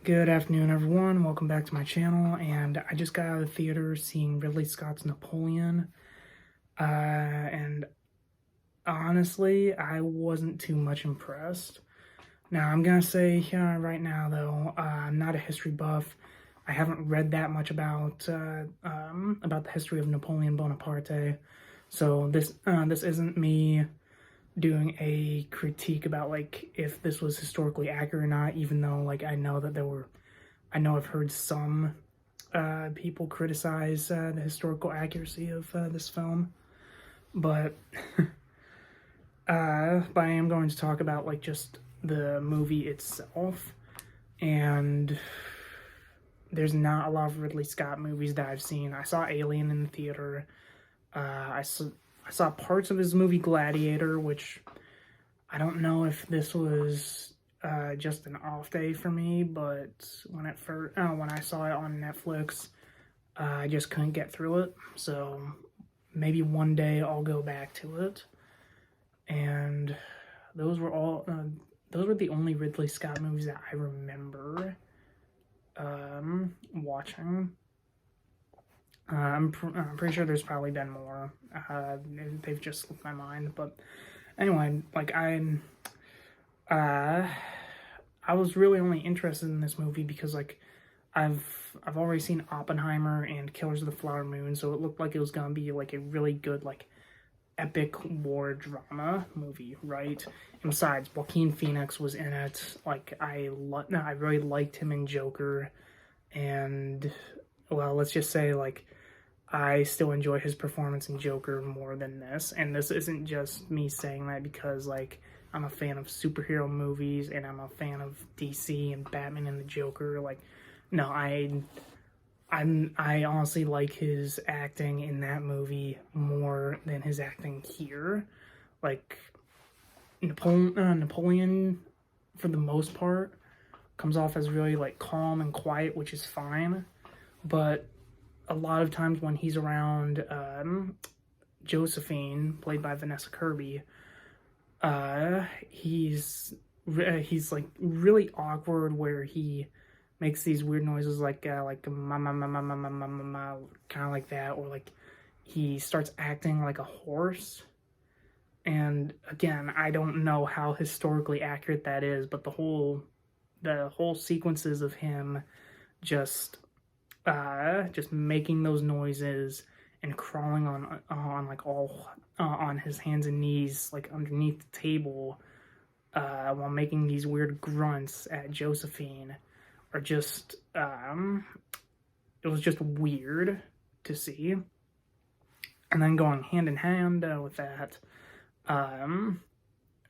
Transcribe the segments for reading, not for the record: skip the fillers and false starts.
Good afternoon, everyone. Welcome back to my channel. And I just got out of the theater seeing Ridley Scott's Napoleon. And honestly, I wasn't too much impressed. Now, I'm gonna say right now, though, I'm not a history buff. I haven't read that much about the history of Napoleon Bonaparte. So this isn't me doing a critique about like if this was historically accurate or not, even though like I know I've heard some people criticize the historical accuracy of this film, but but I am going to talk about like just the movie itself. And there's not a lot of Ridley Scott movies that I've seen. I saw Alien in the theater. I saw parts of his movie Gladiator, which I don't know if this was just an off day for me, but when I saw it on Netflix, I just couldn't get through it. So maybe one day I'll go back to it. And those were the only Ridley Scott movies that I remember watching. I'm pretty sure there's probably been more. They've just slipped my mind, but anyway, like I was really only interested in this movie because like I've already seen Oppenheimer and Killers of the Flower Moon, so it looked like it was gonna be like a really good like epic war drama movie, right? And besides, Joaquin Phoenix was in it. Like I really liked him in Joker, and well, let's just say like I still enjoy his performance in Joker more than this. And this isn't just me saying that because like I'm a fan of superhero movies and I'm a fan of DC and Batman and the Joker. Like, no, I honestly like his acting in that movie more than his acting here. Like Napoleon, for the most part, comes off as really like calm and quiet, which is fine. But a lot of times when he's around Josephine, played by Vanessa Kirby, he's like really awkward, where he makes these weird noises like ma ma ma ma ma ma ma ma ma, kind of like that, or like he starts acting like a horse. And again, I don't know how historically accurate that is, but the whole sequences of him just making those noises and crawling on like all on his hands and knees like underneath the table while making these weird grunts at Josephine are just it was just weird to see. And then going hand in hand with that,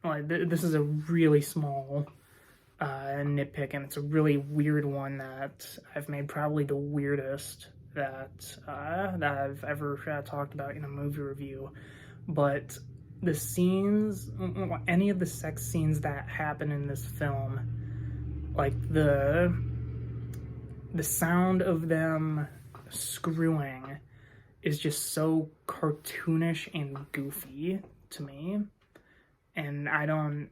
like this is a really small nitpick, and it's a really weird one that I've made probably the weirdest that I've ever talked about in a movie review. But the scenes, any of the sex scenes that happen in this film, like the sound of them screwing is just so cartoonish and goofy to me. And I don't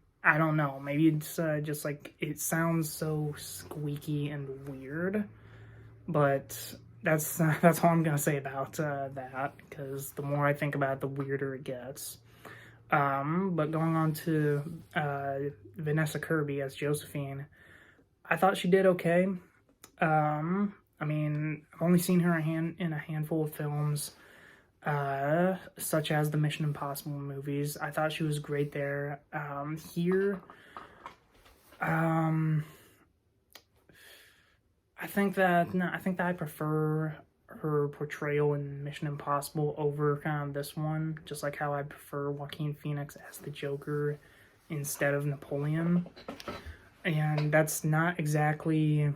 know, maybe it's just like it sounds so squeaky and weird, but that's all I'm gonna say about that, because the more I think about it, the weirder it gets. But going on to Vanessa Kirby as Josephine, I thought she did okay. I mean, I've only seen her in a handful of films, such as the Mission Impossible movies. I thought she was great there. Here, I think that I prefer her portrayal in Mission Impossible over kind of this one, just like how I prefer Joaquin Phoenix as the Joker instead of Napoleon. And that's not exactly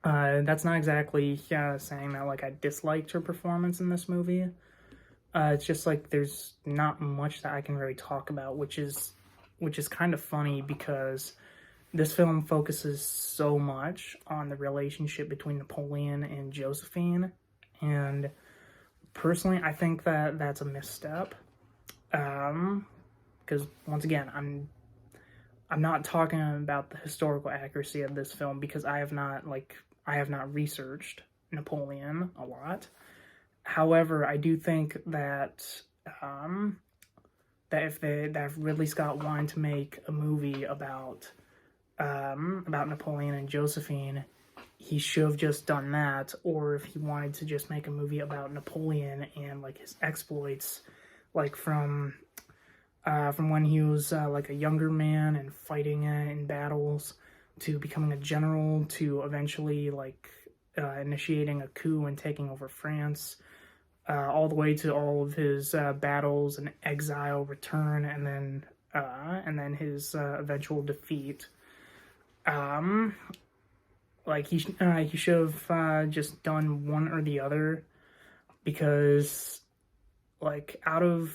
saying that like I disliked her performance in this movie. It's just like there's not much that I can really talk about, which is kind of funny because this film focuses so much on the relationship between Napoleon and Josephine, and personally, I think that that's a misstep. Because once again, I'm not talking about the historical accuracy of this film because I have not researched Napoleon a lot. However, I do think that um, that if Ridley Scott wanted to make a movie about Napoleon and Josephine, he should have just done that. Or if he wanted to just make a movie about Napoleon and like his exploits, like from when he was like a younger man and fighting in battles, to becoming a general, to eventually like initiating a coup and taking over France, all the way to all of his battles and exile, return, and then his eventual defeat. Um, like he should have just done one or the other, because like out of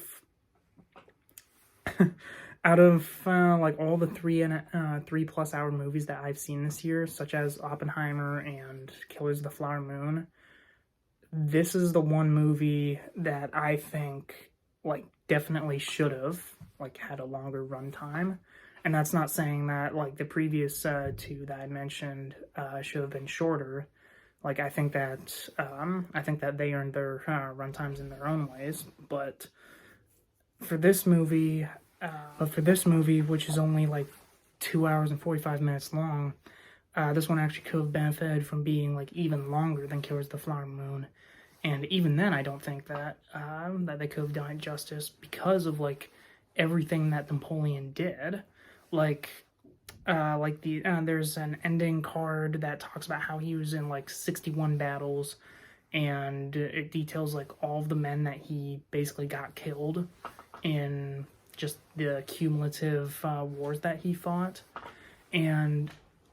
like all the 3+ hour movies that I've seen this year, such as Oppenheimer and Killers of the Flower Moon, this is the one movie that I think like definitely should have like had a longer runtime. And that's not saying that like the previous two that I mentioned should have been shorter. Like I think that they earned their runtimes in their own ways. But for this movie, which is only like 2 hours and 45 minutes long, this one actually could have benefited from being like even longer than Killers of the Flower Moon. And even then, I don't think that that they could have done it justice, because of like everything that Napoleon did. Like there's an ending card that talks about how he was in like 61 battles, and it details like all of the men that he basically got killed in just the cumulative wars that he fought. And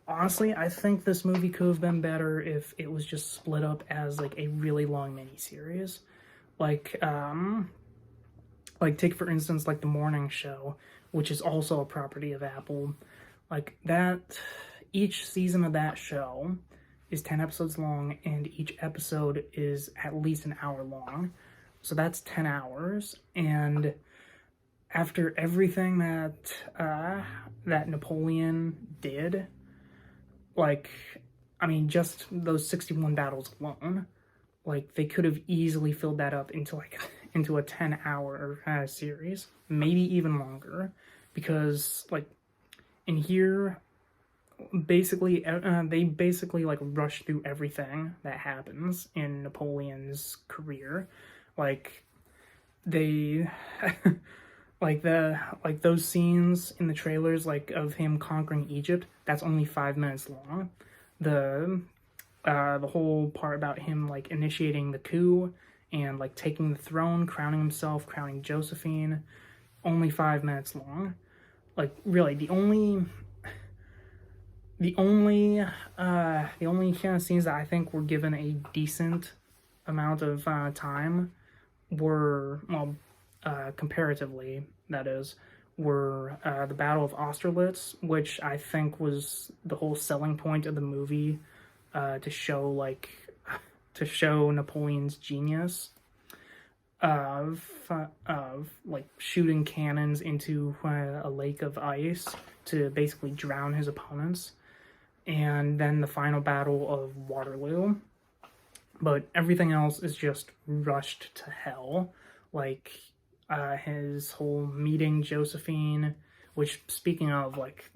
honestly, I think this movie could have been better if it was just split up as like a really long miniseries. Like take for instance like The Morning Show, which is also a property of Apple. Like that, each season of that show is 10 episodes long, and each episode is at least an hour long. So that's 10 hours. And after everything that Napoleon did, like, I mean, just those 61 battles alone, like they could have easily filled that up into a 10-hour series, maybe even longer, because like in here, basically they basically like rush through everything that happens in Napoleon's career. Like they like those scenes in the trailers, like of him conquering Egypt, that's only 5 minutes long. The whole part about him like initiating the coup and like taking the throne, crowning himself, crowning Josephine, only 5 minutes long. Like really, the only kind of scenes that I think were given a decent amount of time were, well, comparatively, that is, were the Battle of Austerlitz, which I think was the whole selling point of the movie, to show Napoleon's genius of like shooting cannons into a lake of ice to basically drown his opponents, and then the final battle of Waterloo. But everything else is just rushed to hell. Like his whole meeting Josephine, which, speaking of, like,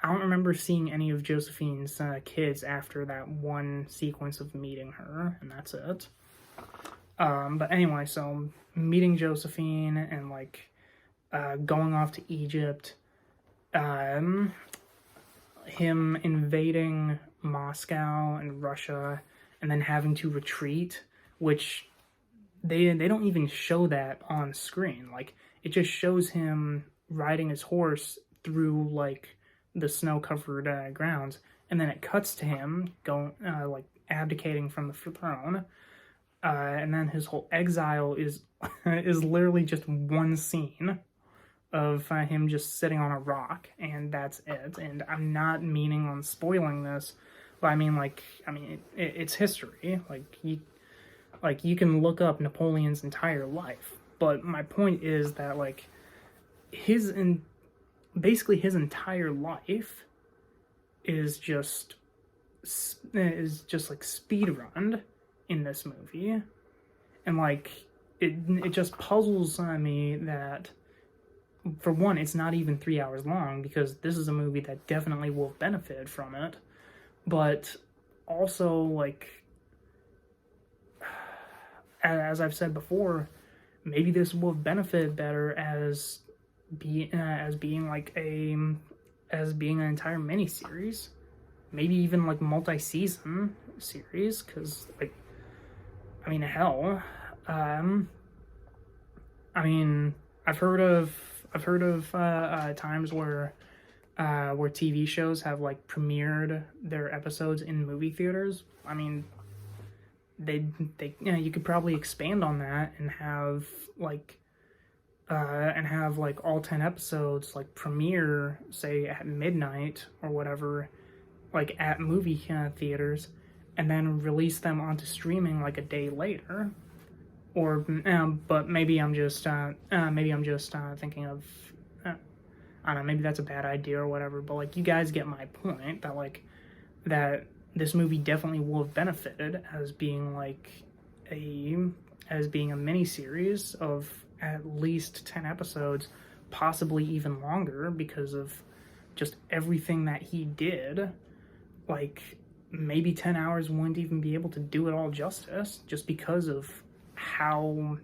I don't remember seeing any of Josephine's kids after that one sequence of meeting her, and that's it. But anyway, so meeting Josephine and like going off to Egypt, him invading Moscow and Russia, and then having to retreat, which they don't even show that on screen. Like it just shows him riding his horse through like the snow-covered grounds, and then it cuts to him going like abdicating from the throne, and then his whole exile is is literally just one scene of him just sitting on a rock, and that's it. And I'm not meaning on spoiling this, but I mean it's history. Like you can look up Napoleon's entire life. But my point is that like basically his entire life is just like speed run in this movie, and like it just puzzles me that, for one, it's not even 3 hours long, because this is a movie that definitely will benefit from it, but also like, as I've said before, maybe this will benefit better as being an entire miniseries, maybe even like multi-season series, because like, I mean, hell, I mean, I've heard of times where TV shows have like premiered their episodes in movie theaters. I mean, they you could probably expand on that and have like all 10 episodes like premiere, say, at midnight or whatever, like at movie theaters, and then release them onto streaming like a day later. Or but maybe I'm just thinking of, I don't know, maybe that's a bad idea or whatever, but like, you guys get my point, that like, that this movie definitely will have benefited as being a mini series of at least 10 episodes, possibly even longer, because of just everything that he did. Like, maybe 10 hours wouldn't even be able to do it all justice, just because of all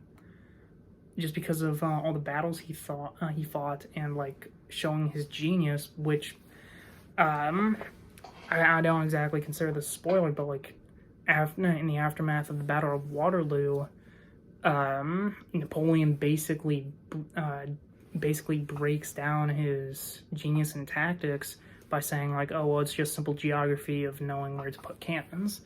the battles he fought, and like showing his genius, which I don't exactly consider this a spoiler, but like, in the aftermath of the Battle of Waterloo, Napoleon basically breaks down his genius and tactics by saying like, oh well, it's just simple geography of knowing where to put cannons.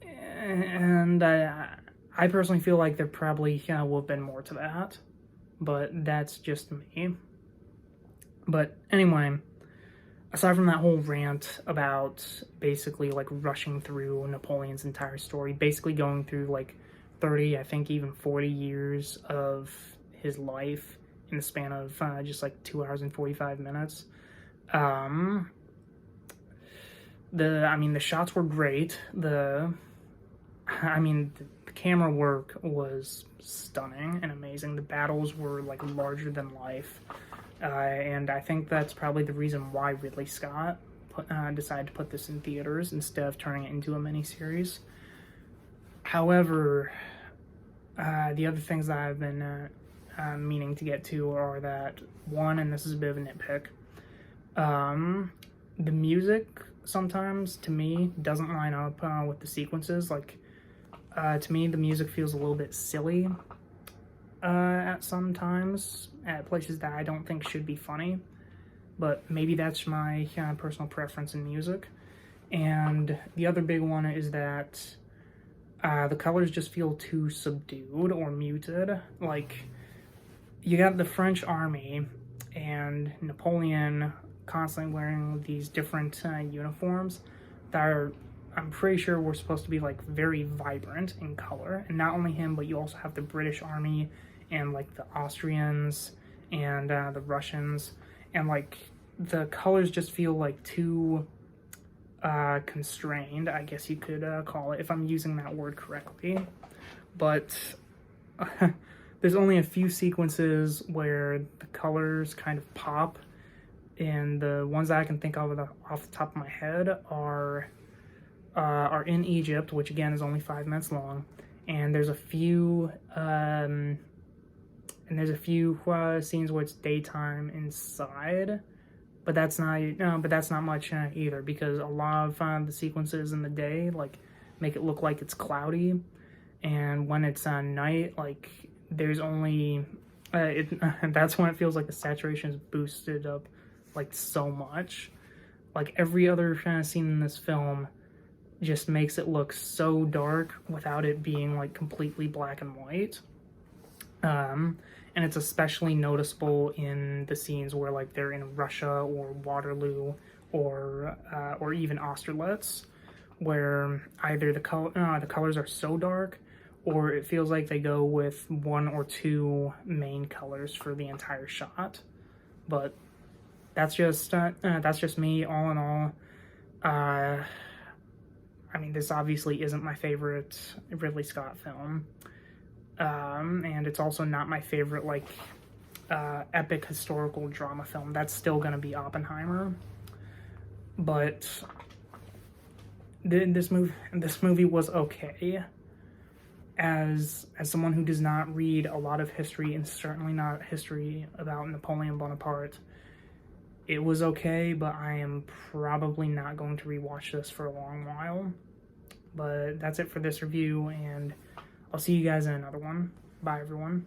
And I personally feel like there probably will have been more to that, but that's just me. But anyway, aside from that whole rant about basically like rushing through Napoleon's entire story, basically going through like 30, I think even 40 years of his life in the span of just like 2 hours and 45 minutes. The shots were great. The camera work was stunning and amazing. The battles were like larger than life, and I think that's probably the reason why Ridley Scott decided to put this in theaters instead of turning it into a miniseries. However, the other things that I've been meaning to get to are that, one, and this is a bit of a nitpick, the music sometimes, to me, doesn't line up with the sequences. Like, to me, the music feels a little bit silly at some times, at places that I don't think should be funny, but maybe that's my personal preference in music. And the other big one is that the colors just feel too subdued or muted. Like, you got the French army and Napoleon constantly wearing these different uniforms that are, I'm pretty sure, we're supposed to be like very vibrant in color. And not only him, but you also have the British army and like the Austrians and the Russians, and like the colors just feel like too constrained, I guess you could call it, if I'm using that word correctly. But there's only a few sequences where the colors kind of pop, and the ones that I can think of off the top of my head are in Egypt, which again is only 5 minutes long, and there's a few scenes where it's daytime inside, but that's not much either, because a lot of the sequences in the day like make it look like it's cloudy, and when it's night, like there's only that's when it feels like the saturation is boosted up like so much. Like, every other scene in this film just makes it look so dark without it being like completely black and white. And it's especially noticeable in the scenes where like they're in Russia or Waterloo or even Austerlitz, where either the colors are so dark, or it feels like they go with one or two main colors for the entire shot. But that's just me. All in all, I mean, this obviously isn't my favorite Ridley Scott film, and it's also not my favorite like epic historical drama film. That's still gonna be Oppenheimer. But this movie was okay. As someone who does not read a lot of history, and certainly not history about Napoleon Bonaparte, it was okay, but I am probably not going to rewatch this for a long while. But that's it for this review, and I'll see you guys in another one. Bye, everyone.